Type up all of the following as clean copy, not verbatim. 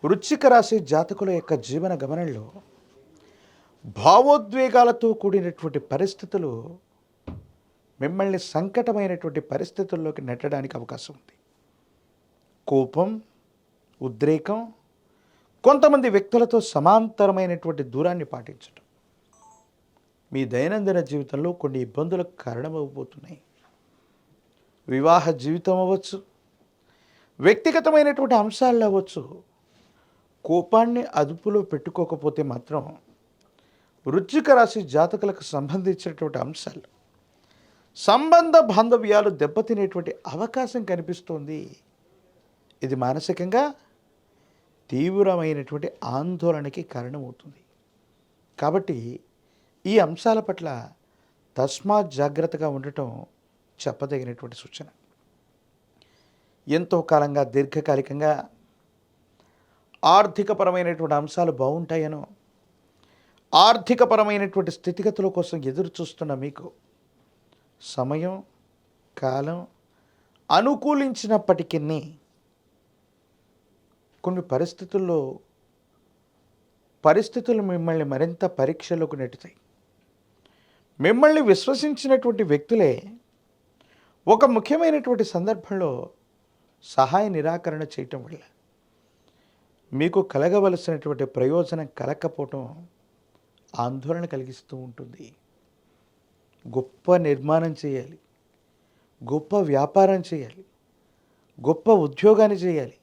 వృశ్చిక రాశి జాతకుల యొక్క జీవన గమనంలో భావోద్వేగాలతో కూడినటువంటి పరిస్థితులు మిమ్మల్ని సంకటమైనటువంటి పరిస్థితుల్లోకి నెట్టడానికి అవకాశం ఉంది. కోపం, ఉద్రేకం, కొంతమంది వ్యక్తులతో సమాంతరమైనటువంటి దూరాన్ని పాటించడం మీ దైనందిన జీవితంలో కొన్ని ఇబ్బందులకు కారణమవబోతున్నాయి. వివాహ జీవితం అవ్వచ్చు, వ్యక్తిగతమైనటువంటి అంశాలు అవ్వచ్చు. కోపాన్ని అదుపులో పెట్టుకోకపోతే మాత్రం వృశ్చిక రాశి జాతకులకు సంబంధించినటువంటి అంశాలు, సంబంధ బాంధవ్యాలు దెబ్బతినేటువంటి అవకాశం కనిపిస్తోంది. ఇది మానసికంగా తీవ్రమైనటువంటి ఆందోళనకి కారణమవుతుంది. కాబట్టి ఈ అంశాల పట్ల తస్మాత్ జాగ్రత్తగా ఉండటం చెప్పదగినటువంటి సూచన. ఎంతో కాలంగా దీర్ఘకాలికంగా ఆర్థికపరమైనటువంటి అంశాలు బాగుంటాయనో, ఆర్థికపరమైనటువంటి స్థితిగతుల కోసం ఎదురు చూస్తున్న మీకు సమయం, కాలం అనుకూలించినప్పటికీ కొన్ని పరిస్థితులు మిమ్మల్ని మరింత పరీక్షలోకి నెట్టుతాయి. మిమ్మల్ని విశ్వసించినటువంటి వ్యక్తులే ఒక ముఖ్యమైనటువంటి సందర్భంలో సహాయ నిరాకరణ చేయటం వల్ల మీకు కలగవలసినటువంటి ప్రయోజనం కలగకపోవటం ఆందోళన కలిగిస్తూ ఉంటుంది. గొప్ప నిర్మాణం చేయాలి, గొప్ప వ్యాపారం చేయాలి, గొప్ప ఉద్యోగాన్ని చేయాలి,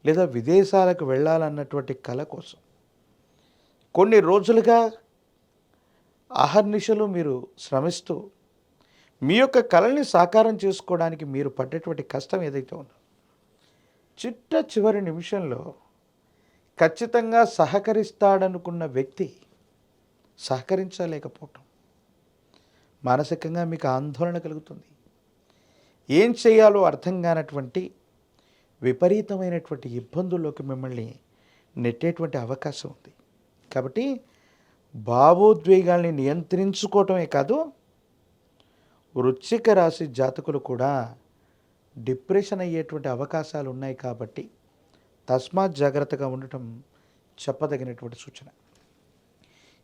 లేదా విదేశాలకు వెళ్ళాలన్నటువంటి కల కోసం కొన్ని రోజులుగా అహర్నిశలు మీరు శ్రమిస్తూ మీ యొక్క కళని సాకారం చేసుకోవడానికి మీరు పడ్డటువంటి కష్టం ఏదైతే ఉందో, చివరి నిమిషంలో ఖచ్చితంగా సహకరిస్తాడనుకున్న వ్యక్తి సహకరించలేకపోవటం మానసికంగా మీకు ఆందోళన కలుగుతుంది. ఏం చేయాలో అర్థం కానటువంటి విపరీతమైనటువంటి ఇబ్బందుల్లోకి మిమ్మల్ని నెట్టేటువంటి అవకాశం ఉంది. కాబట్టి భావోద్వేగాల్ని నియంత్రించుకోవటమే కాదు, వృశ్చిక రాశి జాతకులు కూడా డిప్రెషన్ అయ్యేటువంటి అవకాశాలు ఉన్నాయి. కాబట్టి తస్మాత్ జాగ్రత్తగా ఉండటం చెప్పదగినటువంటి సూచన.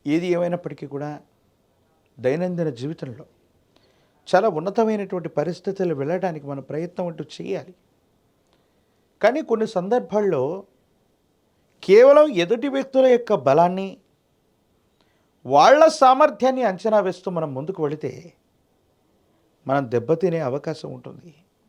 ఏది ఏమైనప్పటికీ కూడా దైనందిన జీవితంలో చాలా ఉన్నతమైనటువంటి పరిస్థితులు వెళ్ళడానికి మన ప్రయత్నం అంటూ చేయాలి. కానీ కొన్ని సందర్భాల్లో కేవలం ఎదుటి వ్యక్తుల యొక్క బలాన్ని, వాళ్ళ సామర్థ్యాన్ని అంచనా వేస్తూ మనం ముందుకు వెళితే మనం దెబ్బతినే అవకాశం ఉంటుంది.